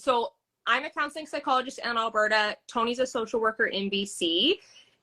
So I'm a counseling psychologist in Alberta. Tony's a social worker in BC.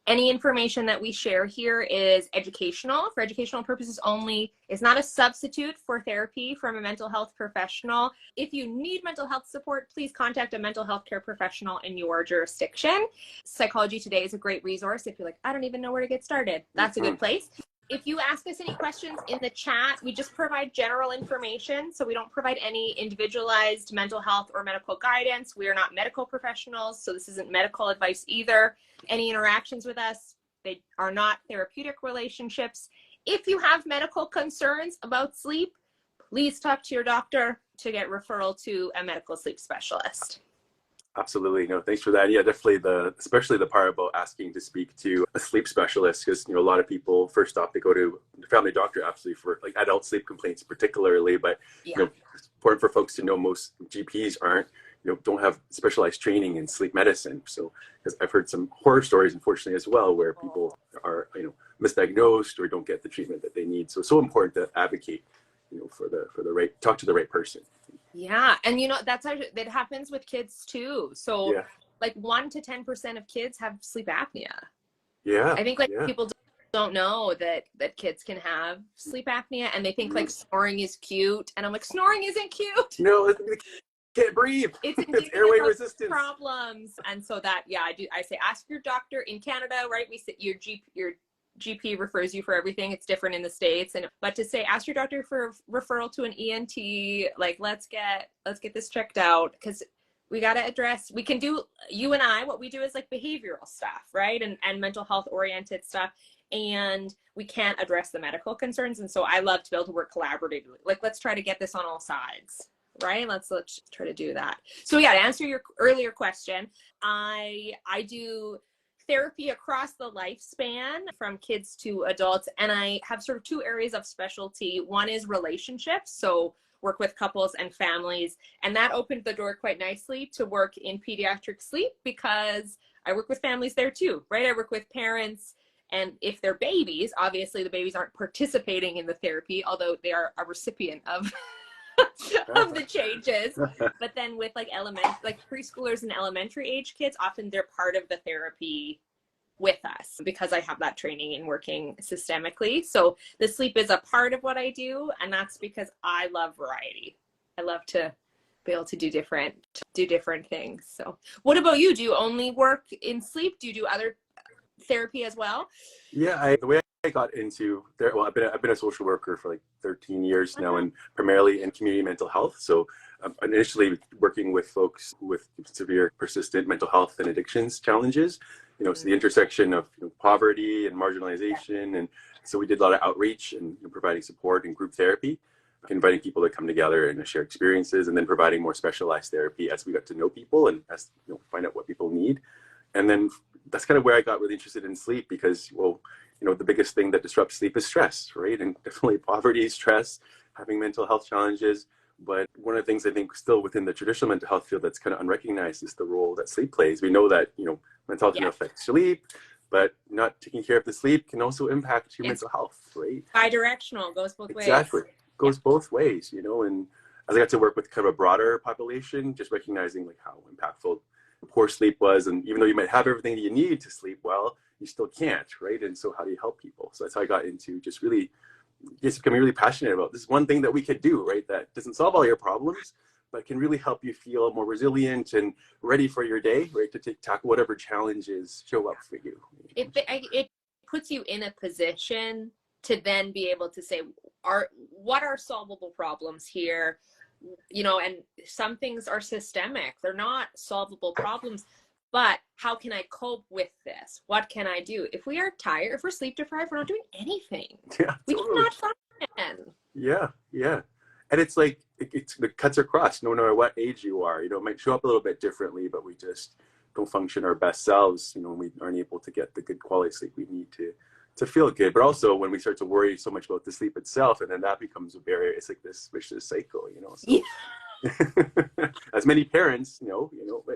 Any information that we share here is educational, for educational purposes only. It's not a substitute for therapy from a mental health professional. If you need mental health support, please contact a mental health care professional in your jurisdiction. Psychology Today is a great resource. If you're like, I don't even know where to get started, that's a good place. If you ask us any questions in the chat, we just provide general information. So we don't provide any individualized mental health or medical guidance. We are not medical professionals, so this isn't medical advice either. Any interactions with us, they are not therapeutic relationships. If you have medical concerns about sleep, please talk to your doctor to get referral to a medical sleep specialist. Absolutely. No, thanks for that. Yeah, definitely especially the part about asking to speak to a sleep specialist, because, you know, a lot of people, first off, they go to the family doctor absolutely for like adult sleep complaints particularly, but you know, it's important for folks to know most GPs don't have specialized training in sleep medicine. So, because I've heard some horror stories, unfortunately, as well, where people are, misdiagnosed or don't get the treatment that they need. So it's so important to advocate, for the right, talk to the right person. Yeah. And that's how that happens with kids too. So like 1 to 10% of kids have sleep apnea. Yeah. I think people don't know that kids can have sleep apnea, and they think like snoring is cute. And I'm like, snoring isn't cute. No, can't breathe. It's airway resistance problems. And so I say, ask your doctor in Canada, right? We say your GP refers you for everything. It's different in the States. But to say, ask your doctor for referral to an ENT, like, let's get this checked out, because we got to address, we can do, you and I, what we do is like behavioral stuff, right? And mental health oriented stuff. And we can't address the medical concerns. And so I love to be able to work collaboratively. Like, let's try to get this on all sides, right? Let's try to do that. So yeah, to answer your earlier question, I do therapy across the lifespan from kids to adults. And I have sort of 2 areas of specialty. One is relationships. So work with couples and families. And that opened the door quite nicely to work in pediatric sleep, because I work with families there too, right? I work with parents, and if they're babies, obviously the babies aren't participating in the therapy, although they are a recipient of of the changes. But then with like preschoolers and elementary age kids, often they're part of the therapy with us, because I have that training in working systemically. So the sleep is a part of what I do, and that's because I love variety. I love to be able to do different things. So what about you? Do you only work in sleep? Do you do other therapy as well? Yeah, the way I got into there, well, I've been a social worker for like 13 years now, and primarily in community mental health. So initially working with folks with severe persistent mental health and addictions challenges, so the intersection of poverty and marginalization. And so we did a lot of outreach and providing support and group therapy, inviting people to come together and share experiences, and then providing more specialized therapy as we got to know people and as find out what people need. And then that's kind of where I got really interested in sleep, because, the biggest thing that disrupts sleep is stress, right? And definitely poverty, stress, having mental health challenges. But one of the things I think still within the traditional mental health field that's kind of unrecognized is the role that sleep plays. We know that, mental health can affect sleep, but not taking care of the sleep can also impact your mental health, right? Bidirectional, goes both ways. Exactly. Goes both ways, and as I got to work with kind of a broader population, just recognizing like how impactful poor sleep was. And even though you might have everything that you need to sleep well, you still can't, right? And so how do you help people? So that's how I got into just really becoming really passionate about this one thing that we could do, right? That doesn't solve all your problems, but can really help you feel more resilient and ready for your day, right? To tackle whatever challenges show up for you. It puts you in a position to then be able to say, what are solvable problems here? And some things are systemic. They're not solvable problems, but how can I cope with this? What can I do? If we are tired, if we're sleep deprived, we're not doing anything. Yeah, we totally. cannot function. Yeah. And it's like, the cuts are crossed no matter what age you are. It might show up a little bit differently, but we just don't function our best selves, when we aren't able to get the good quality sleep we need to feel good. But also when we start to worry so much about the sleep itself, and then that becomes a barrier, it's like this vicious cycle, so as many parents know,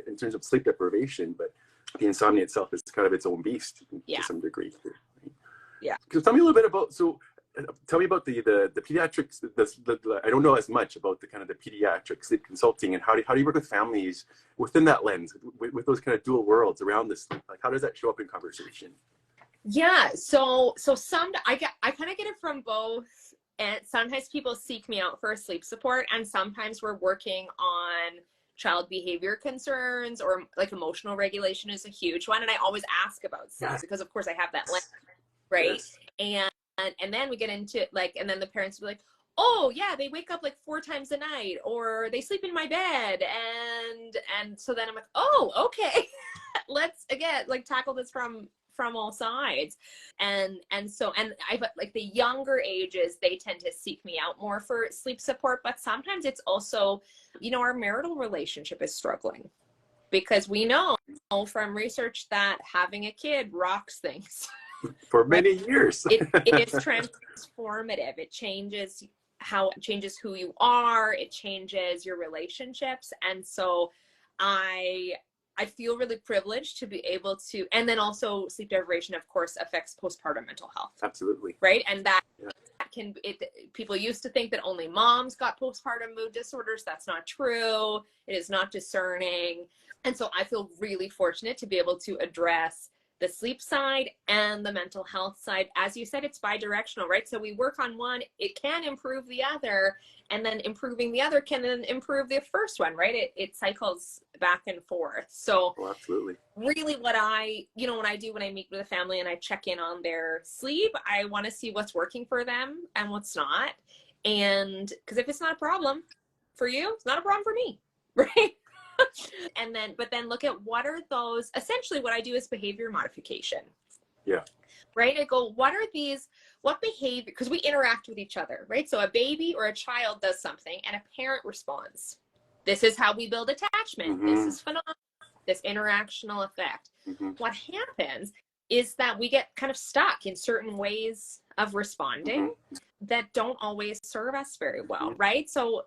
in terms of sleep deprivation, but the insomnia itself is kind of its own beast to some degree. Right? Yeah. Tell me a little bit about, so tell me about the pediatrics. I don't know as much about the kind of the pediatric sleep consulting, and how do you work with families within that lens, with those kind of dual worlds around this? Like, how does that show up in conversation? Yeah, so I kind of get it from both, and sometimes people seek me out for sleep support, and sometimes we're working on child behavior concerns, or like emotional regulation is a huge one, and I always ask about sleep because of course I have that lens, right? Yes. And then we get into like, and then the parents will be like, oh yeah, they wake up like 4 times a night, or they sleep in my bed, and so then I'm like, oh, okay. Let's again like tackle this from all sides. And I like the younger ages, they tend to seek me out more for sleep support, but sometimes it's also, you know, our marital relationship is struggling, because we know from research that having a kid rocks things for many years. it is transformative. It changes who you are, it changes your relationships. And so I feel really privileged to be able to, and then also sleep deprivation, of course, affects postpartum mental health. Absolutely. Right. And that people used to think that only moms got postpartum mood disorders. That's not true. It is not discerning. And so I feel really fortunate to be able to address the sleep side and the mental health side. As you said, it's bi-directional, right? So we work on one, it can improve the other, and then improving the other can then improve the first one, right? It cycles back and forth. So absolutely. Really what when I meet with a family and I check in on their sleep, I want to see what's working for them and what's not. And because if it's not a problem for you, it's not a problem for me, right? But then look at what are those, essentially what I do is behavior modification. Yeah. Right? I go, what behavior, because we interact with each other, right? So a baby or a child does something and a parent responds. This is how we build attachment. Mm-hmm. This is phenomenal, this interactional effect. Mm-hmm. What happens is that we get kind of stuck in certain ways of responding mm-hmm. that don't always serve us very well, mm-hmm. right? So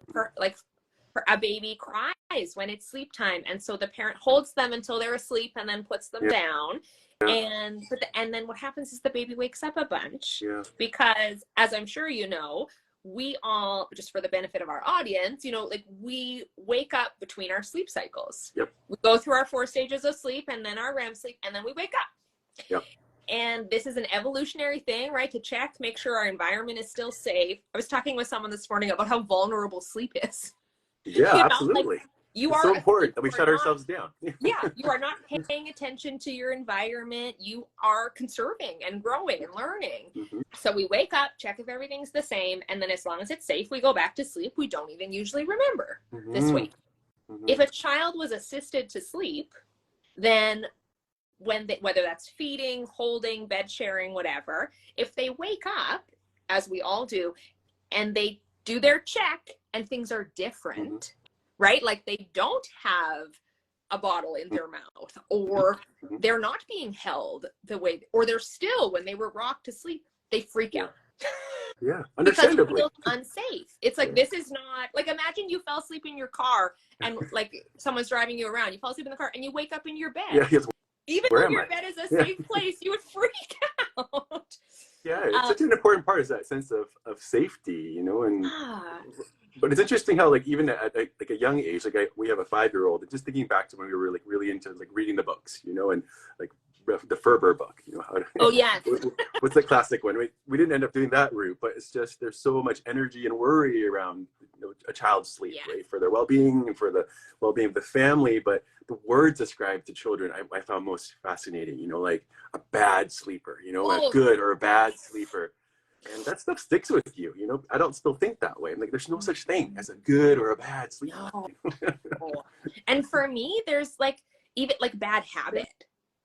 a baby cries when it's sleep time, and so the parent holds them until they're asleep and then puts them down. And then what happens is the baby wakes up a bunch because, as I'm sure you know, we all, just for the benefit of our audience, you know, like we wake up between our sleep cycles. Yep. We go through our 4 stages of sleep and then our REM sleep, and then we wake up. Yep. And this is an evolutionary thing, right? To check, make sure our environment is still safe. I was talking with someone this morning about how vulnerable sleep is. Yeah, absolutely. Like, it's so important that we shut ourselves down. Yeah, you are not paying attention to your environment. You are conserving and growing and learning. Mm-hmm. So we wake up, check if everything's the same, and then as long as it's safe, we go back to sleep. We don't even usually remember mm-hmm. this week. Mm-hmm. If a child was assisted to sleep, then whether that's feeding, holding, bed sharing, whatever, if they wake up, as we all do, and they do their check and things are different, mm-hmm. right? Like they don't have a bottle in their mouth, or they're not being held the way, or they're still, when they were rocked to sleep, they freak out. Yeah, understandably. Because it feels unsafe. It's like, this is not, like, imagine you fell asleep in your car and like someone's driving you around. You fall asleep in the car and you wake up in your bed. Yeah, even though your bed is a safe place, you would freak out. Yeah, it's such an important part, is that sense of safety, you know, and but it's interesting how, like, even at like a young age, like we have a 5-year-old, and just thinking back to when we were like really into like reading the books, you know, and like the Ferber book, you know, what's the classic one? We didn't end up doing that route, but it's just, there's so much energy and worry around, you know, a child's sleep, right, for their well-being and for the well-being of the family. But the words ascribed to children, I found most fascinating, you know, like a bad sleeper, you know, a good or a bad sleeper. And that stuff sticks with you, you know. Adults still think that way. I'm like, there's no such thing as a good or a bad sleeper. No. And for me, there's like, even like bad habit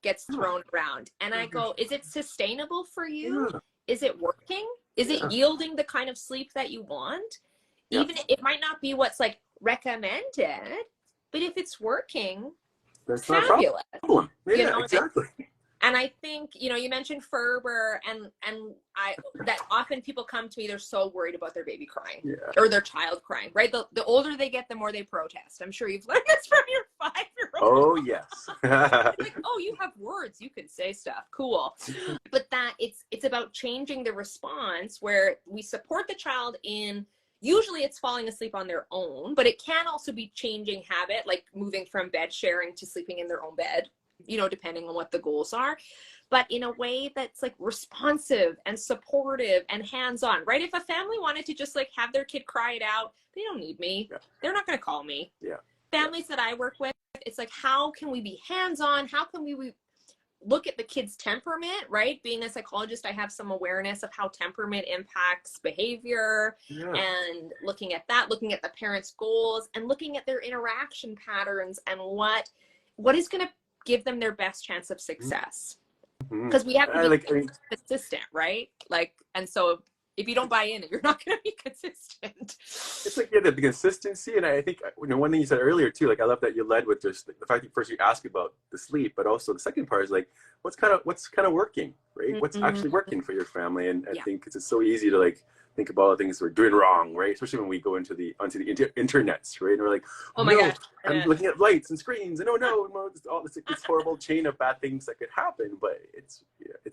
gets thrown around. And I go, is it sustainable for you? Yeah. Is it working? Is it yielding the kind of sleep that you want? Even it might not be what's like recommended, but if it's working, that's fabulous. Not a problem. Yeah, you know, exactly. And I think, you know, you mentioned Ferber, and that often people come to me, they're so worried about their baby crying or their child crying, right? The older they get, the more they protest. I'm sure you've learned this from your 5-year-old. Oh, yes. Like, oh, you have words, you can say stuff, cool. But that it's about changing the response where we support the child in, usually it's falling asleep on their own, but it can also be changing habit, like moving from bed sharing to sleeping in their own bed, you know, depending on what the goals are, but in a way that's like responsive and supportive and hands-on, right? If a family wanted to just like have their kid cry it out, they don't need me. Yeah. They're not going to call me. Yeah. Families that I work with, it's like, how can we be hands-on? How can we look at the kid's temperament, right? Being a psychologist, I have some awareness of how temperament impacts behavior, and looking at that, looking at the parents' goals and looking at their interaction patterns and what is going to give them their best chance of success. Because we have to be consistent, right? Like, and so if you don't buy in, you're not going to be consistent. It's like, yeah, the consistency. And I think, you know, one thing you said earlier too, like, I love that you led with just the fact that first you ask about the sleep, but also the second part is like, what's kind of working, right? What's actually working for your family? And I think it's so easy to like think about all the things we're doing wrong, right? Especially when we go onto the internets, right? And we're like, oh my God, I'm looking at lights and screens, and all this horrible chain of bad things that could happen. But it's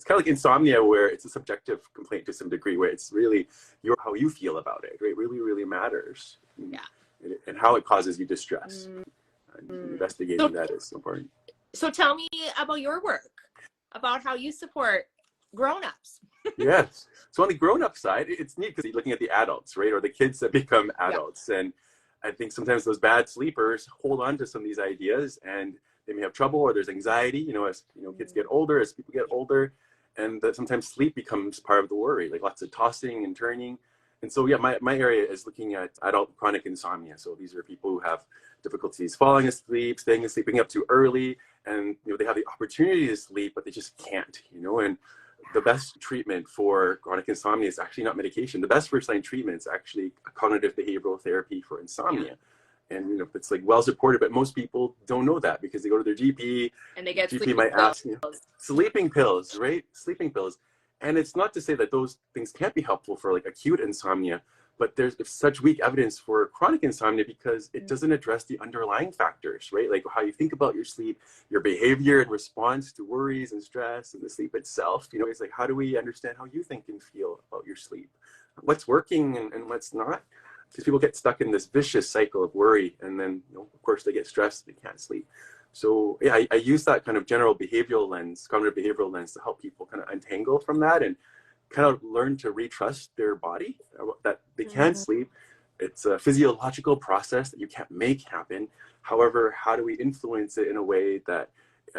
kind of like insomnia, where it's a subjective complaint to some degree, where it's really how you feel about it, right? Really, really matters. And how it causes you distress. Investigating that is important. So tell me about your work, about how you support grown-ups. Yes. So on the grown-up side, it's neat because you're looking at the adults, right? Or the kids that become adults. And I think sometimes those bad sleepers hold on to some of these ideas, and they may have trouble, or there's anxiety, you know, as you know, kids get older, as people get older, and that sometimes sleep becomes part of the worry, like lots of tossing and turning. And so, my area is looking at adult chronic insomnia. So these are people who have difficulties falling asleep, staying asleep, waking up too early, and you know, they have the opportunity to sleep, but they just can't, you know. And the best treatment for chronic insomnia is actually not medication. The best first-line treatment is actually cognitive behavioral therapy for insomnia. And you know, it's like well supported, but most people don't know that because they go to their GP and they get GP might ask, you know, sleeping pills, right? Sleeping pills. And it's not to say that those things can't be helpful for like acute insomnia, but there's such weak evidence for chronic insomnia because it doesn't address the underlying factors, right? Like how you think about your sleep, your behavior in response to worries and stress, and the sleep itself. You know, it's like, how do we understand how you think and feel about your sleep? What's working and what's not? Because people get stuck in this vicious cycle of worry, and then, you know, of course, they get stressed, they can't sleep. So yeah, I use that kind of general behavioral lens, cognitive behavioral lens, to help people kind of untangle from that and kind of learn to retrust their body, that they can sleep. It's a physiological process that you can't make happen. However, how do we influence it in a way that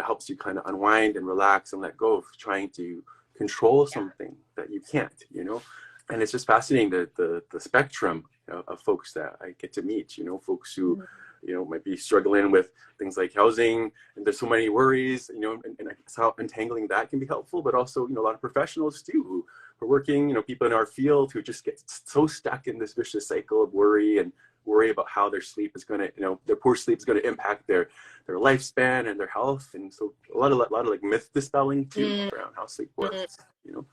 helps you kind of unwind and relax and let go of trying to control something that you can't, you know? And it's just fascinating, the spectrum of folks that I get to meet, you know, folks who, you know, might be struggling with things like housing, and there's so many worries, you know, and how untangling that can be helpful, but also, you know, a lot of professionals too, who are working, you know, people in our field who just get so stuck in this vicious cycle of worry and worry about how their sleep is going to, you know, their poor sleep is going to impact their lifespan and their health. And so a lot of like myth dispelling too around how sleep works, you know.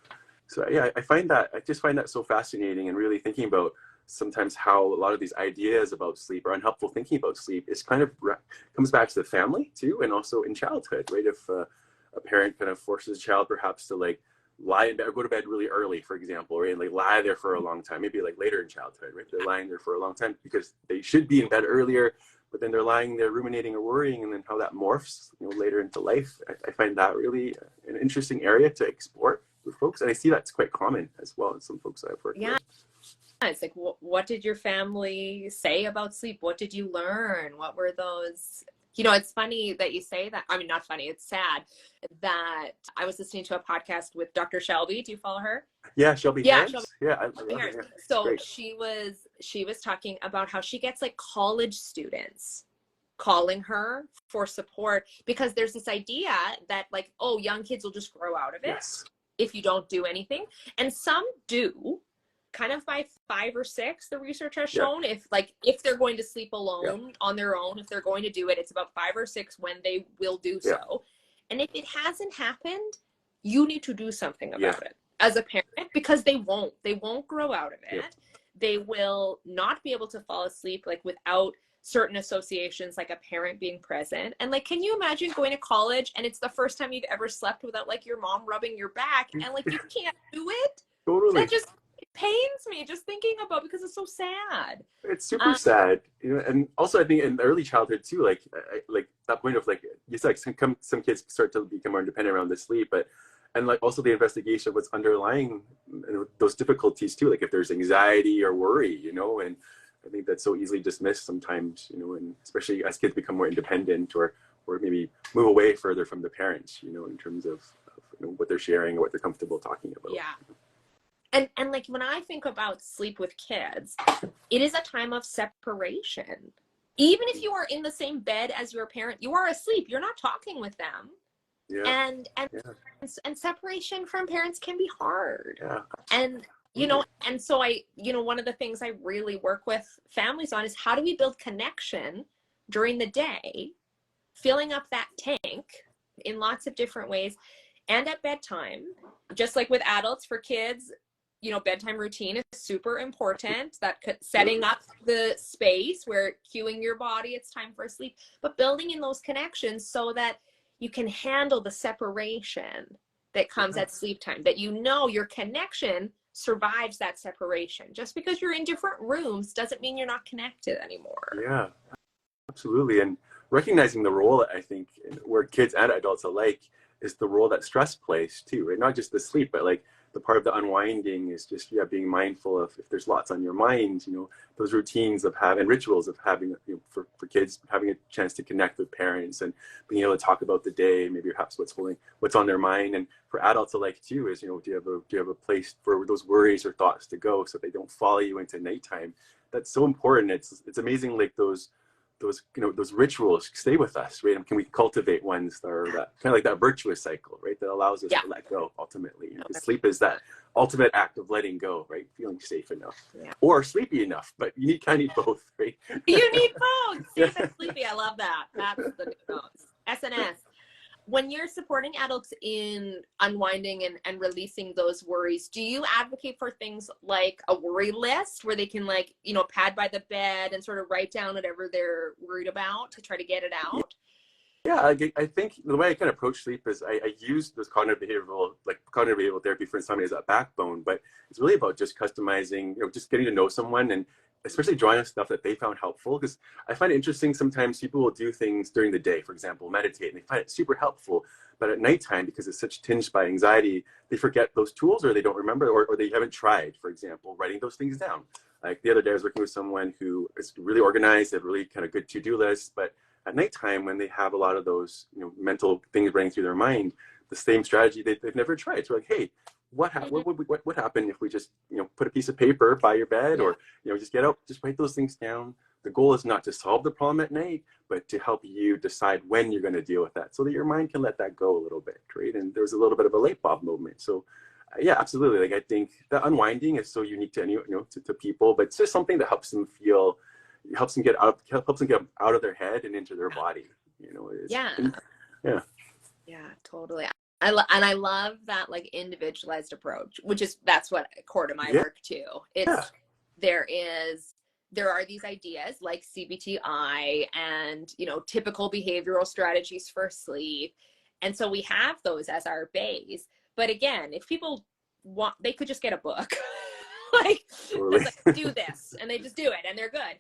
So yeah, I just find that so fascinating, and really thinking about sometimes how a lot of these ideas about sleep, or unhelpful thinking about sleep, is kind of comes back to the family too, and also in childhood, right? If a parent kind of forces a child perhaps to like lie in bed or go to bed really early, for example, right? And like lie there for a long time, maybe like later in childhood, right? They're lying there for a long time because they should be in bed earlier, but then they're lying there ruminating or worrying, and then how that morphs, you know, later into life. I find that really an interesting area to explore with folks, and I see that's quite common as well in some folks I've worked with. It's like, what did your family say about sleep? What did you learn? What were those? You know, it's funny that you say that. I mean, not funny. It's sad that I was listening to a podcast with Dr. Shelby. Do you follow her? Yeah, Shelby Harris. Yeah, I love her. Yeah, so she was talking about how she gets like college students calling her for support because there's this idea that like, oh, young kids will just grow out of it if you don't do anything. And some do. Kind of by 5 or 6, the research has shown, if they're going to sleep alone on their own, if they're going to do it, it's about 5 or 6 when they will do so. And if it hasn't happened, you need to do something about it as a parent, because they won't grow out of it. They will not be able to fall asleep like without certain associations, like a parent being present. And like, can you imagine going to college and it's the first time you've ever slept without like your mom rubbing your back, and like you can't do it? Totally. That just, it pains me just thinking about, because it's so sad. It's super sad, you know. And also I think in early childhood too, like that point of like, you said, like some kids start to become more independent around the sleep, but and like also the investigation of what's underlying, you know, those difficulties too, like if there's anxiety or worry, you know. And I think that's so easily dismissed sometimes, you know, and especially as kids become more independent or maybe move away further from the parents, you know, in terms of you know, what they're sharing or what they're comfortable talking about. Yeah. And like when I think about sleep with kids, it is a time of separation. Even if you are in the same bed as your parent, you are asleep. You're not talking with them. Yeah. And separation from parents can be hard. Yeah. And you know, and so one of the things I really work with families on is how do we build connection during the day, filling up that tank in lots of different ways, and at bedtime. Just like with adults, for kids, you know, bedtime routine is super important. That setting up the space where cueing your body, it's time for sleep, but building in those connections so that you can handle the separation that comes at sleep time, that you know your connection survives that separation. Just because you're in different rooms doesn't mean you're not connected anymore. Yeah, absolutely. And recognizing the role, I think, where kids and adults alike, is the role that stress plays too, right? Not just the sleep, but like the part of the unwinding is just, being mindful of if there's lots on your mind, you know, those routines of having, rituals of having, you know, for kids, having a chance to connect with parents and being able to talk about the day, maybe perhaps what's on their mind. And for adults alike too, is, you know, do you have a place for those worries or thoughts to go so they don't follow you into nighttime? That's so important. It's amazing, like those you know, those rituals stay with us, right? And can we cultivate ones that are that kind of like that virtuous cycle, right? That allows us to let go ultimately. You know, sleep is that ultimate act of letting go, right? Feeling safe enough or sleepy enough, but you kind of need both, right? You need both. Safe and sleepy. I love that. That's the new notes. SNS. When you're supporting adults in unwinding and releasing those worries, do you advocate for things like a worry list where they can, like, you know, pad by the bed and sort of write down whatever they're worried about to try to get it out? Yeah, I think the way I kind of approach sleep is I use this cognitive behavioral therapy for insomnia as a backbone, but it's really about just customizing, you know, just getting to know someone and especially drawing on stuff that they found helpful. Because I find it interesting, sometimes people will do things during the day, for example, meditate, and they find it super helpful. But at nighttime, because it's such tinged by anxiety, they forget those tools or they don't remember or they haven't tried, for example, writing those things down. Like the other day, I was working with someone who is really organized, they have really kind of good to-do lists, but at nighttime, when they have a lot of those, you know, mental things running through their mind, the same strategy they've never tried. So like, hey, what happened if we just, you know, put a piece of paper by your bed or, you know, just get up, just write those things down. The goal is not to solve the problem at night, but to help you decide when you're going to deal with that so that your mind can let that go a little bit, right? And there's a little bit of a light bulb moment. So yeah, absolutely. Like I think the unwinding is so unique to to people, but it's just something that helps them get out of their head and into their body, you know. Yeah, totally. I love that, like, individualized approach, that's what core to my work too. There are these ideas like CBTI and, you know, typical behavioral strategies for sleep. And so we have those as our base. But again, if people want, they could just get a book. like do this, and they just do it and they're good.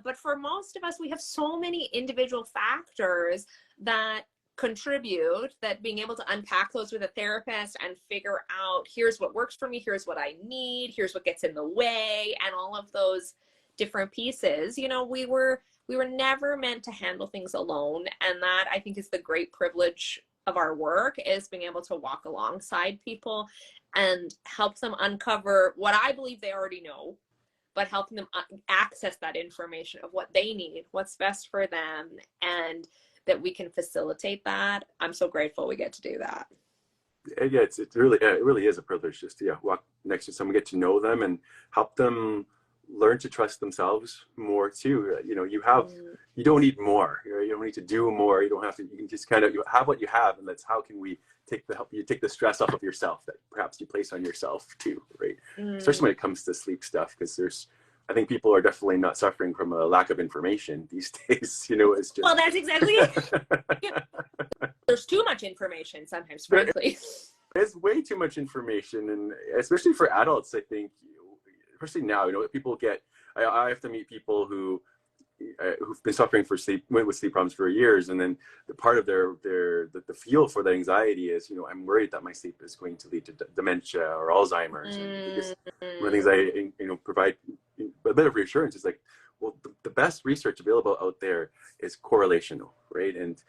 But for most of us, we have so many individual factors that contribute, that being able to unpack those with a therapist and figure out, here's what works for me, here's what I need, here's what gets in the way, and all of those different pieces. You know, we were never meant to handle things alone, and that, I think, is the great privilege of our work, is being able to walk alongside people and help them uncover what I believe they already know, but helping them access that information of what they need, what's best for them, and that we can facilitate that. I'm so grateful we get to do that. Yeah, it really is a privilege just to walk next to someone, get to know them, and help them learn to trust themselves more too. You know, you don't need more. You don't need to do more. You don't have to. You can just kind of have what you have, and how can we take the stress off of yourself that perhaps you place on yourself too, right? Especially when it comes to sleep stuff, because there's I think people are definitely not suffering from a lack of information these days. You know, it's just. Well, that's exactly it. Yeah. There's too much information sometimes, frankly. There's way too much information, and especially for adults, I think, especially now, you know, people get. I have to meet people who've been suffering with sleep problems for years, and then the part of the feel for the anxiety is, you know, I'm worried that my sleep is going to lead to dementia or Alzheimer's. And one of the things I provide a bit of reassurance is like, well, the best research available out there is correlational, right? And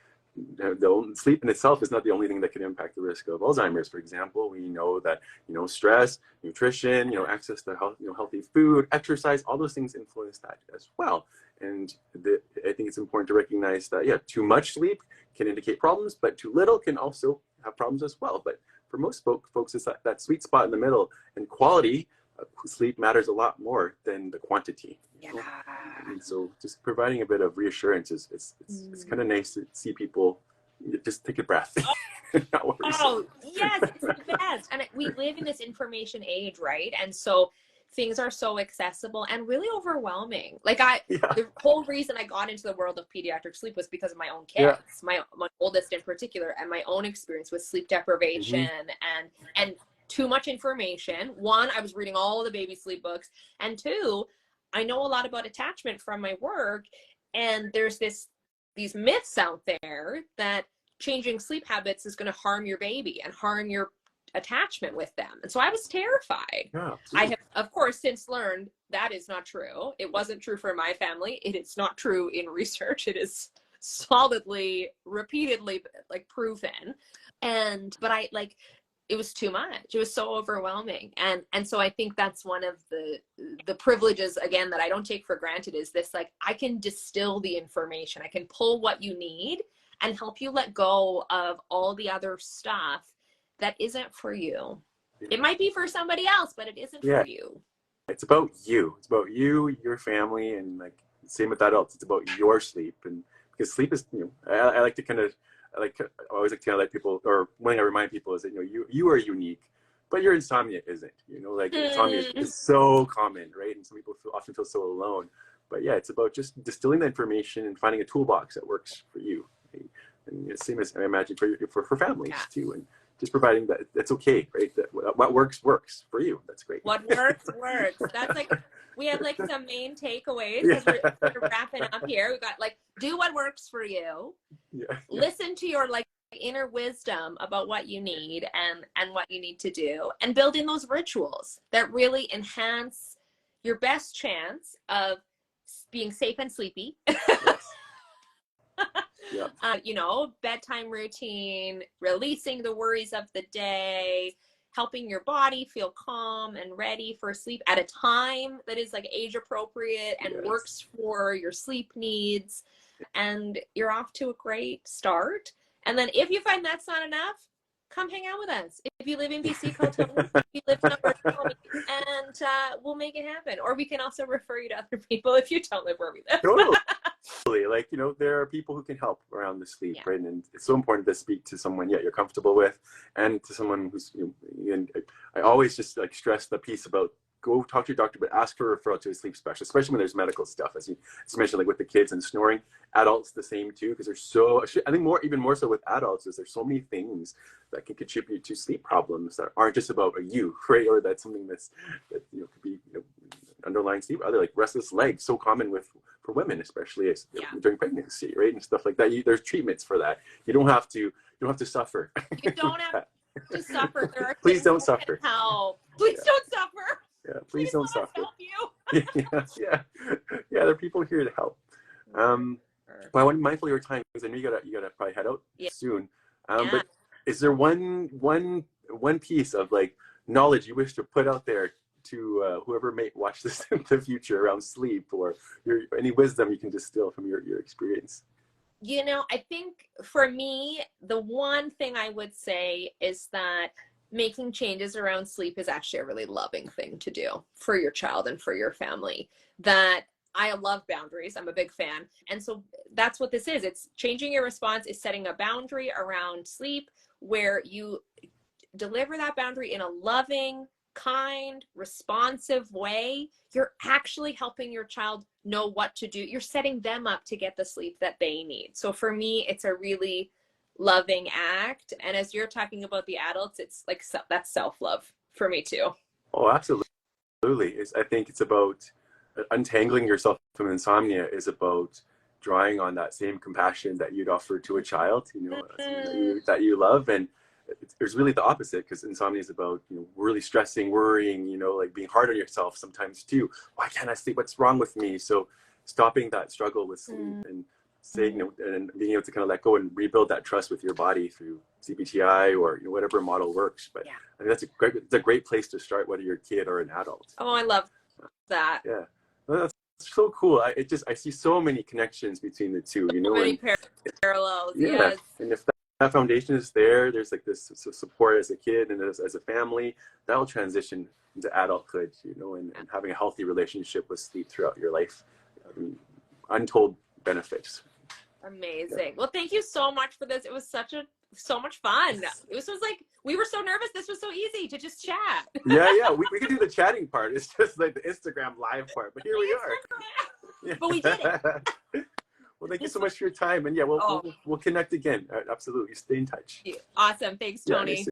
sleep in itself is not the only thing that can impact the risk of Alzheimer's. For example, we know that, you know, stress, nutrition, you know, access to healthy food, exercise, all those things influence that as well. And I think it's important to recognize that, yeah, too much sleep can indicate problems, but too little can also have problems as well. But for most folks, it's that sweet spot in the middle, and quality sleep matters a lot more than the quantity. Yeah. And so just providing a bit of reassurance it's kind of nice to see people just take a breath. Oh, yes, it's the best. And we live in this information age, right? And so things are so accessible and really overwhelming. Like the whole reason I got into the world of pediatric sleep was because of my own kids, my oldest in particular, and my own experience with sleep deprivation and too much information. One, I was reading all the baby sleep books, and two, I know a lot about attachment from my work, and there's these myths out there that changing sleep habits is going to harm your baby and harm your attachment with them. And so I was terrified. Yeah, I have, of course, since learned that is not true. It wasn't true for my family. It is not true in research. It is solidly, repeatedly proven. But it was too much. It was so overwhelming. And so I think that's one of the privileges, again, that I don't take for granted, is this, like, I can distill the information. I can pull what you need and help you let go of all the other stuff that isn't for you. It might be for somebody else, but it isn't for you. It's about you. It's about you, your family, and like same with adults. It's about your sleep. And because sleep is, you know, I like to I always like to let people, or one thing I remind people is that, you know, you are unique, but your insomnia isn't. You know, like insomnia is so common, right? And some people often feel so alone. But yeah, it's about just distilling the information and finding a toolbox that works for you. Right? And the same as I imagine for families too, and just providing that it's okay, right? That what works for you. That's great. What works. That's like, we have like some main takeaways because we're wrapping up here. We got like, do what works for you. Listen to your like inner wisdom about what you need and what you need to do, and build in those rituals that really enhance your best chance of being safe and sleepy. You know, bedtime routine, releasing the worries of the day, helping your body feel calm and ready for sleep at a time that is like age appropriate and works for your sleep needs. And you're off to a great start. And then if you find that's not enough, come hang out with us. If you live in BC, call Tony. If you live in Alberta, call me, and we'll make it happen. Or we can also refer you to other people if you don't live where we live. Totally. Like, you know, there are people who can help around the sleep, right? And it's so important to speak to someone you're comfortable with, and to someone who's, you know, and I always just like stress the piece about go talk to your doctor, but ask for a referral to a sleep specialist, especially when there's medical stuff, as you mentioned, like with the kids and snoring. Adults, the same too, because there's so, I think even more so with adults, is there's so many things that can contribute to sleep problems that aren't just about you, right? Or that's something that you know could be, you know, underlying sleep, other like restless legs, so common for women, especially during pregnancy, right? And stuff like that. There's treatments for that. You don't have to suffer. You don't have to suffer. There are Please don't suffer. Help. Please don't suffer. Yeah, please don't suffer. Help you. yeah. There are people here to help. But I want to be mindful of your time, because I know you gotta probably head out soon. But is there one piece of like knowledge you wish to put out there to whoever may watch this in the future around sleep, or any wisdom you can distill from your experience? You know, I think for me, the one thing I would say is that making changes around sleep is actually a really loving thing to do for your child and for your family. That I love boundaries. I'm a big fan. And so that's what this is. It's changing your response, is setting a boundary around sleep where you deliver that boundary in a loving, kind, responsive way, you're actually helping your child know what to do. You're setting them up to get the sleep that they need. So for me, it's a really loving act. And as you're talking about the adults, it's like that's self-love for me too. Oh, absolutely. I think it's about untangling yourself from insomnia is about drawing on that same compassion that you'd offer to a child, you know, that you love. And it's really the opposite, because insomnia is about, you know, really stressing, worrying, you know, like being hard on yourself sometimes too. Why can't I sleep? What's wrong with me? So stopping that struggle with sleep and saying, you know, and being able to kind of let go and rebuild that trust with your body through CBTI or, you know, whatever model works. But I mean, it's a great place to start, whether you're a kid or an adult. Oh, I love that. Yeah. Well, that's so cool. I see so many connections between the two, you know. So many parallels. Yeah. Yes. And if that foundation is there's like this support as a kid and as a family, that will transition into adulthood, you know, and having a healthy relationship with sleep throughout your life. I mean, untold benefits. Amazing. Yeah. Well, thank you so much for this. It was so much fun. This was like, we were so nervous. This was so easy to just chat. Yeah. We could do the chatting part. It's just like the Instagram live part, but here we are. But we did it. Well, thank you so much for your time. And yeah, we'll connect again. Absolutely. Stay in touch. Awesome. Thanks, Tony.